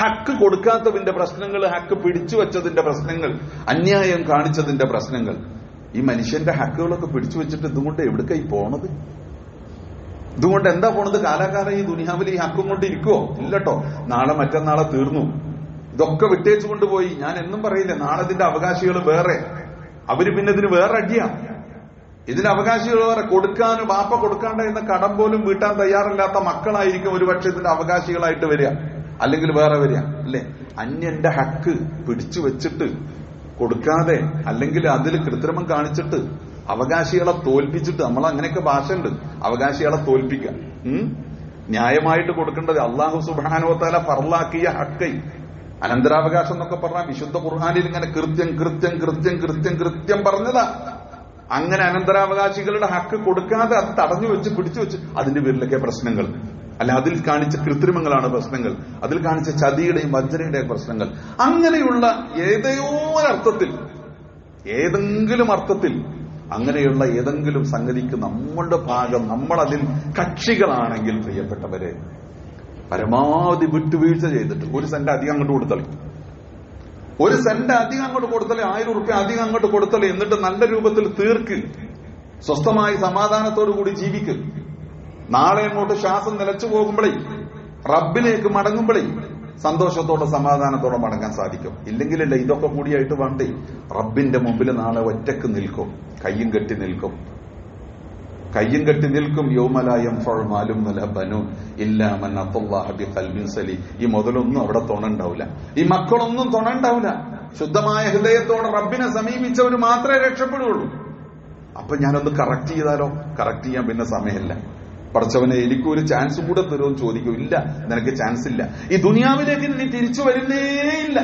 ഹക്ക് കൊടുക്കാത്തതിന്റെ പ്രശ്നങ്ങൾ, ഹക്ക് പിടിച്ചു വെച്ചതിന്റെ പ്രശ്നങ്ങൾ, അന്യായം കാണിച്ചതിന്റെ പ്രശ്നങ്ങൾ. ഈ മനുഷ്യന്റെ ഹക്കുകളൊക്കെ പിടിച്ചു വെച്ചിട്ട് ഇതുകൊണ്ട് എവിടേക്കായി പോണത്? ഇതുകൊണ്ട് എന്താ പോണത്? കാലാകാലം ഈ ദുനിയാവിൽ ഈ ഹക്കും കൊണ്ട് ഇരിക്കുവോ? ഇല്ലട്ടോ. നാളെ മറ്റന്നാളെ തീർന്നു. ഇതൊക്കെ വിട്ടേച്ചു കൊണ്ടുപോയി. ഞാൻ എന്നും പറയില്ല, നാളെ ഇതിന്റെ അവകാശികൾ വേറെ, അവര് പിന്നെ ഇതിന് വേറെ അടിയാണ്. ഇതിന് അവകാശികൾ വേറെ. കൊടുക്കാൻ വാപ്പ കൊടുക്കാണ്ട എന്ന കടം പോലും വീട്ടാൻ തയ്യാറില്ലാത്ത മക്കളായിരിക്കും ഒരുപക്ഷെ ഇതിന്റെ അവകാശികളായിട്ട് വരിക, അല്ലെങ്കിൽ വേറെ വരിക അല്ലേ. അന്യന്റെ ഹക്ക് പിടിച്ചു വെച്ചിട്ട് കൊടുക്കാതെ, അല്ലെങ്കിൽ അതിൽ കൃത്രിമം കാണിച്ചിട്ട് അവകാശികളെ തോൽപ്പിച്ചിട്ട്, നമ്മൾ അങ്ങനെയൊക്കെ ഭാഷയുണ്ട്, അവകാശികളെ തോൽപ്പിക്കുക. ന്യായമായിട്ട് കൊടുക്കേണ്ടത് അല്ലാഹു സുബ്ഹാനഹു വ തആല ഫർളാക്കിയ ഹക്കൈ, അനന്തരാവകാശം എന്നൊക്കെ പറഞ്ഞാൽ വിശുദ്ധ ഖുർആനിൽ ഇങ്ങനെ കൃത്യം പറഞ്ഞതാ. അങ്ങനെ അനന്തരാവകാശികളുടെ ഹക്ക് കൊടുക്കാതെ അത് തടഞ്ഞു വെച്ച് പിടിച്ചു വെച്ച് അതിന്റെ പേരിലൊക്കെ പ്രശ്നങ്ങൾ. അല്ല, അതിൽ കാണിച്ച കൃത്രിമങ്ങളാണ് പ്രശ്നങ്ങൾ, അതിൽ കാണിച്ച ചതിയുടെയും വഞ്ചനയുടെയും പ്രശ്നങ്ങൾ. അങ്ങനെയുള്ള ഏതെങ്കിലും അർത്ഥത്തിൽ അങ്ങനെയുള്ള ഏതെങ്കിലും സംഗതിക്ക് നമ്മളുടെ ഭാഗം, നമ്മളതിൽ കക്ഷികളാണെങ്കിൽ പ്രിയപ്പെട്ടവരെ, പരമാവധി വിട്ടുവീഴ്ച ചെയ്തിട്ട് 1 സെന്റ് അധികം അങ്ങോട്ട് കൊടുത്തളി, 1 സെന്റ് അധികം അങ്ങോട്ട് കൊടുത്തളി, 1000 റുപ്യ അധികം അങ്ങോട്ട് കൊടുത്തളി. എന്നിട്ട് നല്ല രൂപത്തിൽ തീർക്ക്, സ്വസ്ഥമായി സമാധാനത്തോടു കൂടി ജീവിക്ക്. നാളെ അങ്ങോട്ട് ശ്വാസം നിലച്ചു പോകുമ്പോഴേ, റബ്ബിലേക്ക് മടങ്ങുമ്പോഴേ സന്തോഷത്തോടെ സമാധാനത്തോടെ മടങ്ങാൻ സാധിക്കും. ഇല്ലെങ്കിലല്ല ഇതൊക്കെ കൂടിയായിട്ട് വേണ്ടേ റബ്ബിന്റെ മുമ്പിൽ നാളെ ഒറ്റക്ക് നിൽക്കും, കയ്യും കെട്ടി നിൽക്കും. യൗമലായം ഫഅ്മാലും വല ബനൂൻ ഇല്ലാ മൻ അത്തല്ലാഹ ബിഖൽബിൻ സലീം. ഈ മുതലൊന്നും അവിടെ തുണണ്ടാവില്ല, ഈ മക്കളൊന്നും തുണണ്ടാവില്ല. ശുദ്ധമായ ഹൃദയത്തോടെ റബ്ബിനെ സമീപിച്ചവർ മാത്രമേ രക്ഷപ്പെടുകയുള്ളൂ. അപ്പൊ ഞാനൊന്ന് കറക്റ്റ് ചെയ്താലോ? കറക്റ്റ് ചെയ്യാൻ പിന്നെ സമയമില്ല. പഠിച്ചവനെ എനിക്കൊരു ചാൻസ് കൂടെ തരുമെന്ന് ചോദിക്കും. ഇല്ല, നിനക്ക് ചാൻസ് ഇല്ല. ഈ ദുനിയാവിലേക്ക് നീ തിരിച്ചു വരുന്നേ ഇല്ല.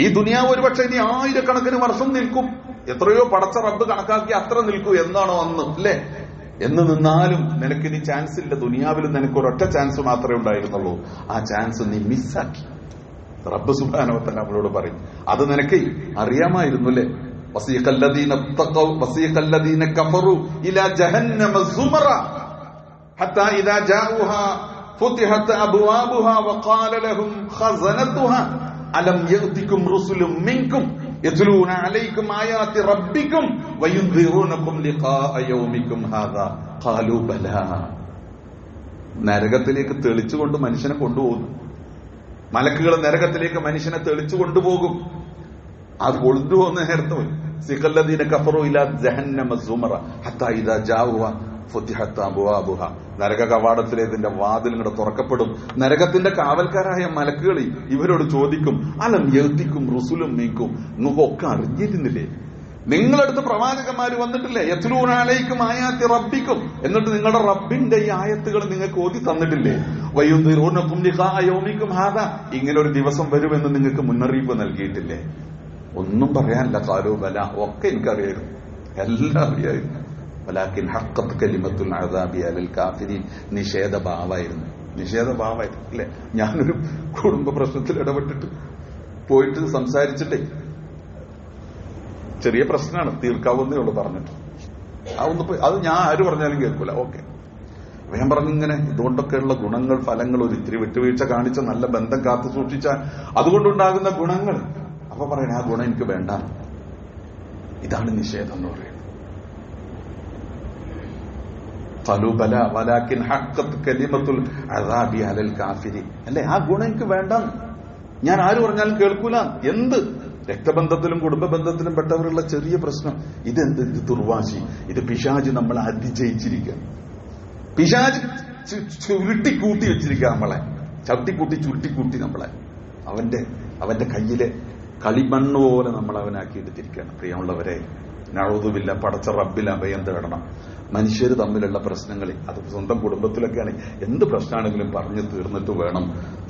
ഈ ദുനിയാവ് ഒരുപക്ഷെ ഇനി ആയിരക്കണക്കിന് വർഷം നിൽക്കും. എത്രയോ പടച്ച റബ്ബ് കണക്കാക്കി അത്ര നിൽക്കൂ എന്നാണോ അന്ന്, അല്ലേ? എന്ന് നിന്നാലും നിനക്കിനി ചാൻസ് ഇല്ല. ദുനിയാവിലും നിനക്ക് ഒരൊറ്റ ചാൻസ് മാത്രമേ ഉണ്ടായിരുന്നുള്ളൂ. ആ ചാൻസ് നീ മിസ്സാക്കി. റബ്ബ് സുബ്ഹാനഹു വ തആല നമ്മളോട് പറയും, അത് നിനക്ക് അറിയാമായിരുന്നു അല്ലേ? വസീഖല്ലദീന കഫറു ഇലാ ജഹന്നമ സുമറ ഹത്താ ഇദാ ജാഊഹാ ഫുതിഹത് അബ്വാബുഹാ വഖാല ലഹും ഖസനതുഹാ അലം യഅതികും റുസുലും മിൻകും യത്ലൂന അലൈക്കും ആയാതി റബ്ബിക്കും വയുൻദിറൂനകും ലിഖാഅ യൗമിക്കും ഹാദാ ഖാലൂ ബലാ. നരകത്തിലേക്ക് തെളിച്ചുകൊണ്ട് മനുഷ്യനെ കൊണ്ടുപോകുന്നു. മലക്കുകൾ നരകത്തിലേക്ക് മനുഷ്യനെ തെളിച്ചു കൊണ്ടുപോകും. അത് കൊണ്ടുപോകുന്ന നേരത്തെ സിഖല്ലദീന കഫറു ഇലാ ജഹന്നമ സുമറ ഹത്താ ഇദാ ജാഊഹാ ഫുതിഹത് അബ്വാബുഹാ. നരക കവാടത്തിലേതിന്റെ വാതിൽ ഇങ്ങോട്ട് തുറക്കപ്പെടും. നരകത്തിന്റെ കാവൽക്കാരായ മലക്കുകൾ ഇവരോട് ചോദിക്കും, അലം യഅതികും റുസുലും മിൻകും, നിങ്ങൾക്കൊക്കെ അറിഞ്ഞിരുന്നില്ലേ? നിങ്ങളടുത്ത് പ്രവാചകന്മാര് വന്നിട്ടില്ലേ? യത്ലൂന അലൈക്കും ആയാതി റബ്ബിക്കും, എന്നിട്ട് നിങ്ങളുടെ റബ്ബിന്റെ ഈ ആയത്തുകൾ നിങ്ങൾക്ക് ഓതി തന്നിട്ടില്ലേ? വയുൻദിറൂനകും ലിഖാഅ യൗമിക്കും ഹാദാ, ഇങ്ങനെ ഒരു ദിവസം വരുമെന്ന് നിങ്ങൾക്ക് മുന്നറിയിപ്പ് നൽകിയിട്ടില്ലേ? ഒന്നും പറയാനില്ല. ഖാലൂ ബലാ, ഒക്കെ എനിക്കറിയായിരുന്നു, എല്ലാം അറിയായിരുന്നു. വലാകിൻ ഹഖ്ഖത് കലിമത്തുൽ അദാബി അലൽ കാഫിരീൻ. നിഷേധഭാവമായിരുന്നു അല്ലേ? ഞാനൊരു കുടുംബ പ്രശ്നത്തിൽ ഇടപെട്ടിട്ട് പോയിട്ട് സംസാരിച്ചിട്ടേ, ചെറിയ പ്രശ്നമാണ്, തീർക്കാവുന്നേ ഉള്ളൂ പറഞ്ഞിട്ട്, അത് ഞാൻ ആര് പറഞ്ഞാലും കേൾക്കൂല. ഓക്കെ, ഞാൻ പറഞ്ഞു ഇങ്ങനെ ഇതുകൊണ്ടൊക്കെയുള്ള ഗുണങ്ങൾ, ഫലങ്ങൾ, ഒരു ഇത്തിരി വിട്ടുവീഴ്ച കാണിച്ച, നല്ല ബന്ധം കാത്തു സൂക്ഷിച്ച അതുകൊണ്ടുണ്ടാകുന്ന ഗുണങ്ങൾ. അപ്പൊ പറയണേ ആ ഗുണം എനിക്ക് വേണ്ട. ഇതാണ് നിഷേധം എന്ന് പറയുന്നത്. അല്ലെ, ആ ഗുണം എനിക്ക് വേണ്ട, ഞാൻ ആര് പറഞ്ഞാലും കേൾക്കൂല. എന്ത് രക്തബന്ധത്തിലും കുടുംബ ബന്ധത്തിലും പെട്ടവരുള്ള ചെറിയ പ്രശ്നം, ഇതെന്ത്, ഇത് ദുർവാശി, ഇത് പിശാച് നമ്മളെ അതിജയിച്ചിരിക്കുക. പിശാച് ചുരുട്ടിക്കൂട്ടി വെച്ചിരിക്കുക, നമ്മളെ ചവിട്ടിക്കൂട്ടി ചുരുട്ടിക്കൂട്ടി നമ്മളെ അവന്റെ കയ്യിലെ കളിമണ്ണ് പോലെ നമ്മൾ അവനാക്കിയെടുത്തിരിക്കുകയാണ്. പ്രിയമുള്ളവരെ, നഅൂദുബില്ലാ, പടച്ച റബ്ബിൽ അഭയം തേടണം. മനുഷ്യർ തമ്മിലുള്ള പ്രശ്നങ്ങളിൽ, അത് സ്വന്തം കുടുംബത്തിലൊക്കെയാണ്, എന്ത് പ്രശ്നമാണെങ്കിലും പറഞ്ഞു തീർന്നിട്ട് വേണം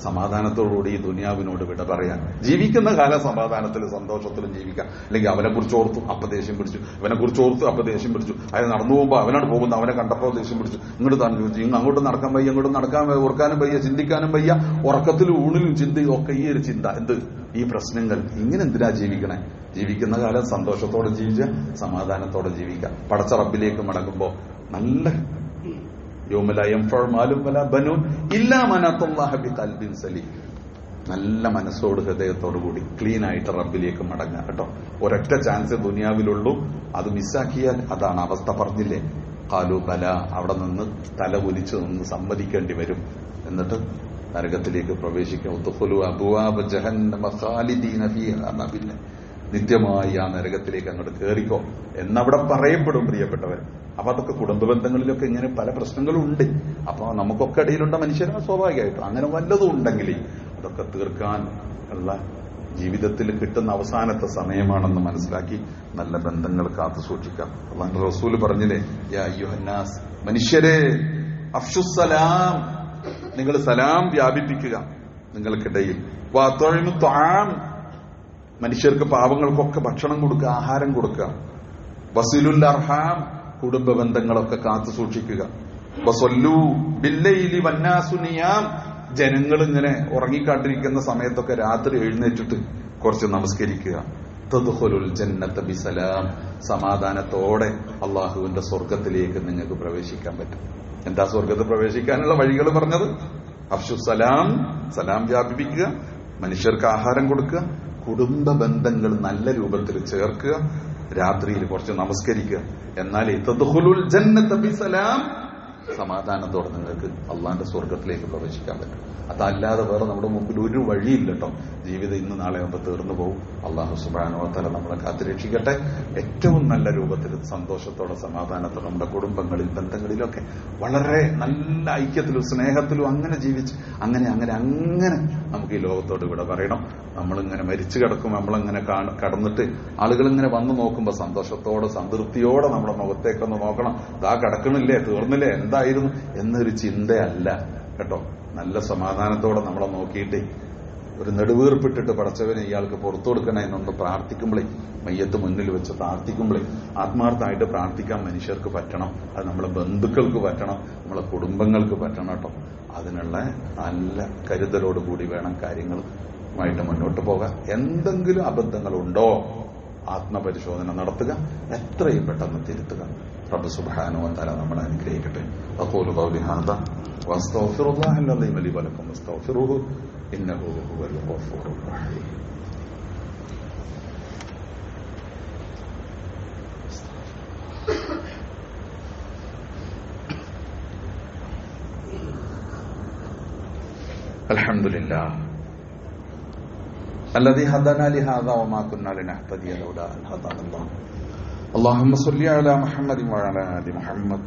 സമാധാനത്തോടുകൂടി ഈ ദുനിയാവിനോട് വിട പറയാൻ. ജീവിക്കുന്ന കാലം സമാധാനത്തിലും സന്തോഷത്തിലും ജീവിക്കാം. അല്ലെങ്കിൽ അവനെ കുറിച്ച് ഓർത്തു അപ്പൊ ദേഷ്യം പിടിച്ചു, അവനെ കുറിച്ച് ഓർത്തു അപ്പൊ ദേഷ്യം പിടിച്ചു, അത് നടന്നു പോകുമ്പോൾ അവനോട് പോകുന്നു, അവനെ കണ്ടപ്പോൾ ദേഷ്യം പിടിച്ചു, ഇങ്ങോട്ട് അങ്ങോട്ട് നടക്കാൻ വയ്യ, ഇങ്ങോട്ട് നടക്കാൻ ഓർക്കാനും വയ്യ, ചിന്തിക്കാനും വയ്യ, ഉറക്കത്തിലും ഊണിലും ചിന്തയും ഒക്കെ ഈ ഒരു ചിന്ത, എന്ത് ഈ പ്രശ്നങ്ങൾ. ഇങ്ങനെ എന്തിനാ ജീവിക്കണേ? ജീവിക്കുന്ന കാലം സന്തോഷത്തോടെ ജീവിക്കുക, സമാധാനത്തോടെ ജീവിക്കുക. പടച്ച റബ്ബിലേക്ക് മടങ്ങുമ്പോ നല്ല നല്ല മനസ്സോട് ഹൃദയത്തോടു കൂടി ക്ലീൻ ആയിട്ട് റബ്ബിലേക്ക് മടങ്ങുക കേട്ടോ. ഒരൊറ്റ ചാൻസ് ദുനിയാവിലുള്ളൂ, അത് മിസ്സാക്കിയാൽ അതാണ് അവസ്ഥ. പറഞ്ഞില്ലേ, ഖാലൂ ബലാ, അവിടെ നിന്ന് തല കുനിച്ച് നിന്ന് സമ്മതിക്കേണ്ടി വരും. എന്നിട്ട് നരകത്തിലേക്ക് പ്രവേശിക്കും. പിന്നെ നിത്യമായി ആ നരകത്തിലേക്ക് അങ്ങോട്ട് കയറിക്കോ എന്നവിടെ പറയപ്പെടും, പ്രിയപ്പെട്ടവർ. അപ്പൊ അതൊക്കെ കുടുംബ ബന്ധങ്ങളിലൊക്കെ ഇങ്ങനെ പല പ്രശ്നങ്ങളും ഉണ്ട്. അപ്പൊ നമുക്കൊക്കെ ഇടയിലുള്ള മനുഷ്യരാണ്, സ്വാഭാവികമായിട്ടും അങ്ങനെ വല്ലതും ഉണ്ടെങ്കിൽ അതൊക്കെ തീർക്കാൻ ഉള്ള ജീവിതത്തിൽ കിട്ടുന്ന അവസാനത്തെ സമയമാണെന്ന് മനസ്സിലാക്കി നല്ല ബന്ധങ്ങൾ കാത്തു സൂക്ഷിക്കാം. അല്ലാഹുവിന്റെ റസൂൽ പറഞ്ഞില്ലേ, യാ അയ്യുഹന്നാസ്, മനുഷ്യരെ, അഫ്ശുസ്സലാം, നിങ്ങൾ സലാം വ്യാപിപ്പിക്കുക നിങ്ങൾക്കിടയിൽ. വഅത്ഇമു ത്വആം, മനുഷ്യർക്ക് പാവങ്ങൾക്കൊക്കെ ഭക്ഷണം കൊടുക്കുക, ആഹാരം കൊടുക്കുക. വസിലുൽ അർഹാം, കുടുംബ ബന്ധങ്ങളൊക്കെ കാത്തു സൂക്ഷിക്കുക. വസല്ലു ബില്ലൈലി വന്നാസു നിയാം, ജനങ്ങൾ ഇങ്ങനെ ഉറങ്ങിക്കാട്ടിരിക്കുന്ന സമയത്തൊക്കെ രാത്രി എഴുന്നേറ്റിട്ട് കുറച്ച് നമസ്കരിക്കുക. തദ്ഖുലുൽ ജന്നത ബിസലാം, സമാധാനത്തോടെ അള്ളാഹുവിന്റെ സ്വർഗത്തിലേക്ക് നിങ്ങൾക്ക് പ്രവേശിക്കാൻ പറ്റും. എന്താ സ്വർഗത്തിൽ പ്രവേശിക്കാനുള്ള വഴികൾ പറഞ്ഞത്? അഫ്ശുസ്സലാം, സലാം വ്യാപിപ്പിക്കുക, മനുഷ്യർക്ക് ആഹാരം കൊടുക്കുക, കുടുംബ ബന്ധങ്ങൾ നല്ല രൂപത്തിൽ ചേർക്കുക, രാത്രിയിൽ കുറച്ച് നമസ്കരിക്കുക. എന്നാൽ തദ്ഖുലുൽ ജന്നത ബിസലാം, സമാധാനത്തോടെ നിങ്ങൾക്ക് അള്ളാന്റെ സ്വർഗത്തിലേക്ക് പ്രവേശിക്കാൻ പറ്റും. അതല്ലാതെ വേറെ നമ്മുടെ മുമ്പിൽ ഒരു വഴിയില്ല കേട്ടോ. ജീവിതം ഇന്ന് നാളെ ആകുമ്പോൾ തീർന്നു പോകും. അള്ളാഹു സുബ്ഹാനഹു വ തആല നമ്മളെ കാത്തുരക്ഷിക്കട്ടെ. ഏറ്റവും നല്ല രൂപത്തിൽ സന്തോഷത്തോടെ സമാധാനത്തോടെ നമ്മുടെ കുടുംബങ്ങളിൽ ബന്ധങ്ങളിലൊക്കെ വളരെ നല്ല ഐക്യത്തിലും സ്നേഹത്തിലും അങ്ങനെ ജീവിച്ച് അങ്ങനെ അങ്ങനെ അങ്ങനെ നമുക്ക് ഈ ലോകത്തോട് ഇവിടെ പറയണം. നമ്മളിങ്ങനെ മരിച്ചു കിടക്കും, നമ്മളങ്ങനെ കടന്നിട്ട് ആളുകൾ ഇങ്ങനെ വന്നു നോക്കുമ്പോൾ സന്തോഷത്തോടെ സംതൃപ്തിയോടെ നമ്മുടെ മുഖത്തേക്കൊന്ന് നോക്കണം. ദാ കിടക്കണില്ലേ, തീർന്നില്ലേ, എന്തായിരുന്നു എന്നൊരു ചിന്തയല്ല കേട്ടോ. നല്ല സമാധാനത്തോടെ നമ്മളെ നോക്കിയിട്ട് ഒരു നെടുവീർപ്പിട്ടിട്ട് പടച്ചവനെ ഇയാൾക്ക് പുറത്തു കൊടുക്കണേ എന്നൊന്ന് പ്രാർത്ഥിക്കുമ്പോഴേ, മയ്യത്ത് മുന്നിൽ വെച്ച് പ്രാർത്ഥിക്കുമ്പോഴേ ആത്മാർത്ഥമായിട്ട് പ്രാർത്ഥിക്കാൻ മനുഷ്യർക്ക് പറ്റണം. അത് നമ്മളെ ബന്ധുക്കൾക്ക് പറ്റണം, നമ്മളെ കുടുംബങ്ങൾക്ക് പറ്റണം കേട്ടോ. അതിനുള്ള നല്ല കരുതലോടുകൂടി വേണം കാര്യങ്ങളുമായിട്ട് മുന്നോട്ട് പോകാൻ. എന്തെങ്കിലും അബദ്ധങ്ങളുണ്ടോ ആത്മപരിശോധന നടത്തുക, എത്രയും പെട്ടെന്ന് തിരുത്തുക. റബ്ബ് സുബ്ഹാനഹു വ തആല നമ്മളെ അനുഗ്രഹിക്കട്ടെ. അഖൂലു ഖൗലി ഹാദാ വഅസ്തഗ്ഫിറുല്ലാഹ അൽ-അദീമ ലി വലക്കും വസ്തഗ്ഫിറുഹു ഇന്നഹു ഹുവൽ ഗഫൂറുർ റഹീം. അൽഹംദുലില്ലാഹ് الذي هدانا لهذا وما كنا لنهتدي لولا أن هدانا الله. اللهم صل على محمد وعلى آل محمد.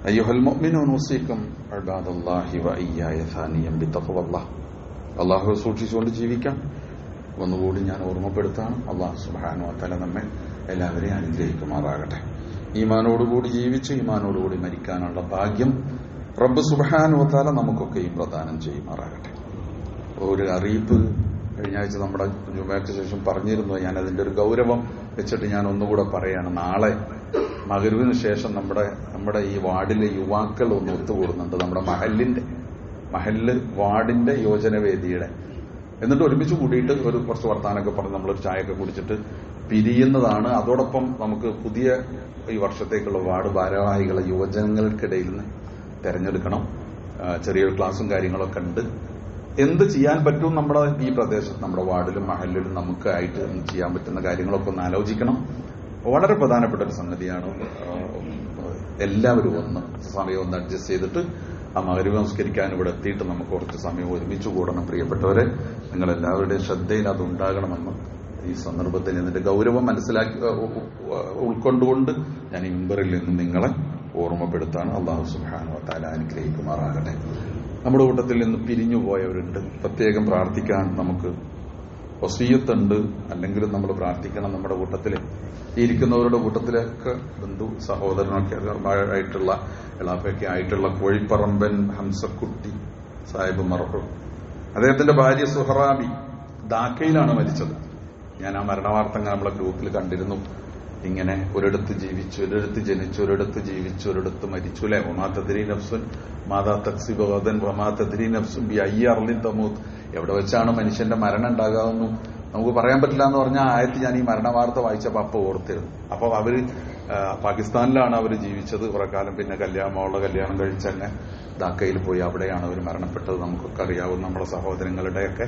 أيها المؤمنون أوصيكم عباد الله وإياي ثانيا بتقوى الله. അള്ളാഹു സൂക്ഷിച്ചുകൊണ്ട് ജീവിക്കാം. ഒന്നുകൂടി ഞാൻ ഓർമ്മപ്പെടുത്താണ്, അള്ളാഹു സുബ്ഹാനഹു വ തആല നമ്മെ എല്ലാവരെയും അനുഗ്രഹിക്കുമാറാകട്ടെ. ഈമാനോടുകൂടി ജീവിച്ച് ഈമാനോടുകൂടി മരിക്കാനുള്ള ഭാഗ്യം റബ്ബ് സുബ്ഹാനഹു വ തആല നമുക്കൊക്കെയും പ്രദാനം ചെയ്യുമാറാകട്ടെ. ഒരു അറിയിപ്പ് കഴിഞ്ഞ ആഴ്ച നമ്മുടെ ജുമയ്ക്ക് ശേഷം പറഞ്ഞിരുന്നു. ഞാൻ അതിന്റെ ഒരു ഗൗരവം വെച്ചിട്ട് ഞാൻ ഒന്നുകൂടെ പറയാണ്. നാളെ മഗ്‌രിബിന് ശേഷം നമ്മുടെ ഈ വാർഡിലെ യുവാക്കൾ ഒന്ന് ഒത്തുകൂടുന്നുണ്ട്. നമ്മുടെ മഹല്ല് വാർഡിന്റെ യോജനവേദിയുടെ. എന്നിട്ട് ഒരുമിച്ച് കൂടിയിട്ട് കുറച്ച് വർത്താനൊക്കെ പറഞ്ഞ് നമ്മളൊരു ചായയൊക്കെ കുടിച്ചിട്ട് പിരിയുന്നതാണ്. അതോടൊപ്പം നമുക്ക് പുതിയ ഈ വർഷത്തേക്കുള്ള വാർഡ് ഭാരവാഹികളെ യുവജനങ്ങൾക്കിടയിൽ നിന്ന് തെരഞ്ഞെടുക്കണം. ചെറിയൊരു ക്ലാസും കാര്യങ്ങളൊക്കെ ഉണ്ട്. എന്ത് ചെയ്യാൻ പറ്റും നമ്മുടെ ഈ പ്രദേശത്ത്, നമ്മുടെ വാർഡിലും മഹല്ലിലും നമുക്കായിട്ട് ചെയ്യാൻ പറ്റുന്ന കാര്യങ്ങളൊക്കെ ഒന്ന് ആലോചിക്കണം. വളരെ പ്രധാനപ്പെട്ട ഒരു സംഗതിയാണ്. എല്ലാവരും സമയം ഒന്ന് അഡ്ജസ്റ്റ് ചെയ്തിട്ട് ആ മഗ്‌രിബ് നമസ്കരിക്കാൻ ഇവിടെ എത്തിയിട്ട് നമുക്ക് കുറച്ച് സമയം ഒരുമിച്ച് കൂടണം. പ്രിയപ്പെട്ടവരെ, നിങ്ങളെല്ലാവരുടെയും ശ്രദ്ധയിൽ അതുണ്ടാകണമെന്ന് ഈ സന്ദർഭത്തിൽ ഇതിന്റെ ഗൗരവം ഉൾക്കൊണ്ടുകൊണ്ട് ഞാൻ ഈ മിമ്പറിൽ നിന്ന് നിങ്ങളെ ഓർമ്മപ്പെടുത്താണ്. അല്ലാഹു സുബ്ഹാനഹു വ തആല അനുഗ്രഹിക്കുമാറാകട്ടെ. നമ്മുടെ കൂട്ടത്തിൽ നിന്ന് പിരിഞ്ഞുപോയവരുണ്ട്. പ്രത്യേകം പ്രാർത്ഥിക്കാൻ നമുക്ക് വസിയത്തുണ്ട്. അല്ലെങ്കിലും നമ്മൾ പ്രാർത്ഥിക്കണം. നമ്മുടെ കൂട്ടത്തിൽ ഇരിക്കുന്നവരുടെ കൂട്ടത്തിലൊക്കെ ബന്ധു സഹോദരനൊക്കെ ആയിട്ടുള്ള എളാപ്പയൊക്കെ ആയിട്ടുള്ള കോഴിപ്പറമ്പൻ ഹംസക്കുട്ടി സാഹിബ് മർഹൂം, അദ്ദേഹത്തിന്റെ ഭാര്യ സുഹറാബി ധാക്കയിലാണ് മരിച്ചത്. ഞാൻ ആ മരണവാർത്ത നമ്മളെ ഗ്രൂപ്പിൽ കണ്ടിരുന്നു. ഇങ്ങനെ ഒരിടത്ത് ജീവിച്ചു, ഒരിടത്ത് ജനിച്ചു, ഒരിടത്ത് ജീവിച്ചു, ഒരിടത്ത് മരിച്ചു. അല്ലെ, വമാ തദ്രീ നഫ്സുൻ മാദാ തക്സിബു ഗദൻ വമാ തദ്രീ നഫ്സുൻ ബിഅയ്യി അർളിൻ തമൂത്ത്. എവിടെ വെച്ചാണ് മനുഷ്യന്റെ മരണം ഉണ്ടാകാമെന്നു നമുക്ക് പറയാൻ പറ്റില്ല എന്ന് പറഞ്ഞ ആയത്ത് ഞാൻ ഈ മരണവാർത്ത വായിച്ചപ്പോൾ അപ്പൊ ഓർത്തിരുന്നു. അപ്പൊ അവര് പാകിസ്ഥാനിലാണ് അവർ ജീവിച്ചത് കുറെ കാലം. പിന്നെ മോളുടെ കല്യാണം കഴിച്ചങ്ങ് ധാക്കയിൽ പോയി. അവിടെയാണ് അവർ മരണപ്പെട്ടത്. നമുക്കൊക്കെ അറിയാവുന്ന നമ്മുടെ സഹോദരങ്ങളുടെയൊക്കെ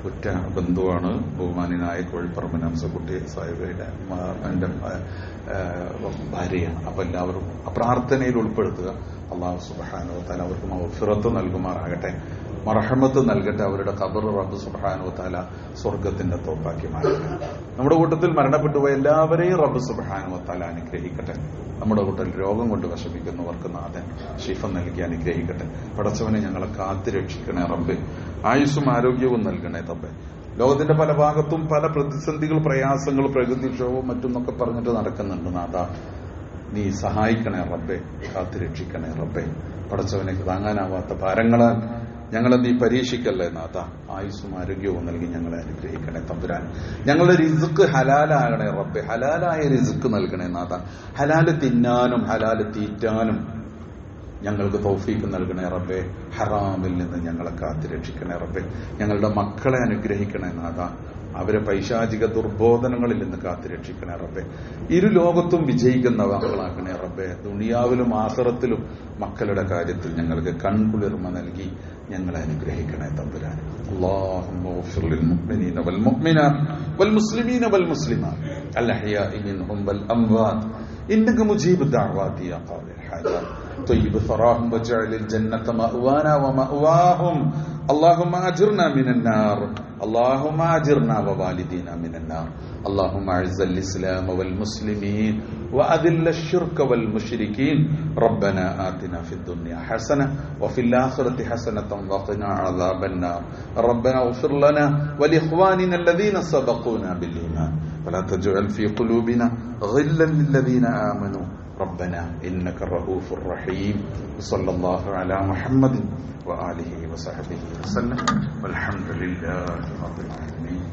ഉറ്റ ബന്ധുവാണ് ബഹുമാനായ കോഴിപ്പറമ്പൻ ഹംസക്കുട്ടി സാഹിബയുടെ എന്റെ ഭാര്യയാണ്. അപ്പൊ എല്ലാവരും പ്രാർത്ഥനയിൽ ഉൾപ്പെടുത്തുക. അല്ലാഹു സുബ്ഹാനഹു വ തആല അവർക്ക് മഗ്ഫിറത്ത് നൽകുമാറാകട്ടെ, മർഹമത്ത് നൽകട്ടെ. അവരുടെ ഖബർ റബ്ബ് സുബ്ഹാനഹു വ തആല സ്വർഗ്ഗത്തിന്റെ തോപ്പാക്കി മാറ്റട്ടെ. നമ്മുടെ കൂട്ടത്തിൽ മരണപ്പെട്ടുപോയ എല്ലാവരെയും റബ്ബ് സുബ്ഹാനഹു വ തആല അനുഗ്രഹിക്കട്ടെ. നമ്മുടെ കൂട്ടത്തിൽ രോഗം കൊണ്ട് വിഷമിക്കുന്നവർക്ക് നാഥൻ ശിഫ നൽകി അനുഗ്രഹിക്കട്ടെ. പടച്ചവനെ ഞങ്ങളെ കാത്തു രക്ഷിക്കണേ റബ്ബേ. ആയുസ്സും ആരോഗ്യവും നൽകണേ റബ്ബേ. ലോകത്തിന്റെ പല ഭാഗത്തും പല പ്രതിസന്ധികൾ, പ്രയാസങ്ങൾ, പ്രകൃതിക്ഷോഭവും മറ്റൊന്നൊക്കെ പറഞ്ഞിട്ട് നടക്കുന്നുണ്ട്. നാഥ, നീ സഹായിക്കണേ റബ്ബേ, കാത്തു രക്ഷിക്കണേ റബ്ബേ. പടച്ചവനെ താങ്ങാനാവാത്ത ഭാരങ്ങളാൽ ഞങ്ങളെ നീ പരീക്ഷിക്കല്ലേ നാഥ. ആയുസ്സും ആരോഗ്യവും നൽകി ഞങ്ങളെ അനുഗ്രഹിക്കണേ തമ്പുരാൻ. ഞങ്ങളുടെ റിസ്ക് ഹലാലാകണേ റബ്ബേ. ഹലാലായ റിസ്ക് നൽകണേ നാഥ. ഹലാല് തിന്നാനും ഹലാല് തീറ്റാനും ഞങ്ങൾക്ക് തൗഫീഖ് നൽകണേ റബ്ബേ. ഹറാമിൽ നിന്ന് ഞങ്ങളെ കാത്തു രക്ഷിക്കണേ റബ്ബേ. ഞങ്ങളുടെ മക്കളെ അനുഗ്രഹിക്കണേ നാഥ. അവരെ പൈശാചിക ദുർബോധനങ്ങളിൽ നിന്ന് കാത്തു രക്ഷിക്കണേ റബ്ബേ. ഇരു ലോകത്തും വിജയിക്കുന്ന മക്കളാക്കണേ റബ്ബേ. ദുനിയാവിലും ആഖിറത്തിലും മക്കളുടെ കാര്യത്തിൽ ഞങ്ങൾക്ക് കൺകുളിർമ നൽകി ഞങ്ങളെ അനുഗ്രഹിക്കണേ തമ്പുരാൻ. اللهم اغفر للمؤمنين والمؤمنات والمسلمين والمسلمات الأحياء منهم والأموات إنك مجيب الدعوات يا قاضي الحاجات طيب ثراهم واجعل الجنة مأوانا ومأواهم اللهم أجرنا من النار اللهم أجرنا ووالدينا من النار اللهم أعز الإسلام والمسلمين وأذل الشرك والمشركين ربنا آتنا في الدنيا حسنة وفي الآخرة حسنة وقنا عذاب النار ربنا اغفر لنا ولإخواننا الذين سبقونا بالإيمان ولا تجعل في قلوبنا غلا للذين آمنوا ربنا إنك رؤوف رحيم صلى الله على محمد وآله وصحبه وسلم والحمد لله رب العالمين.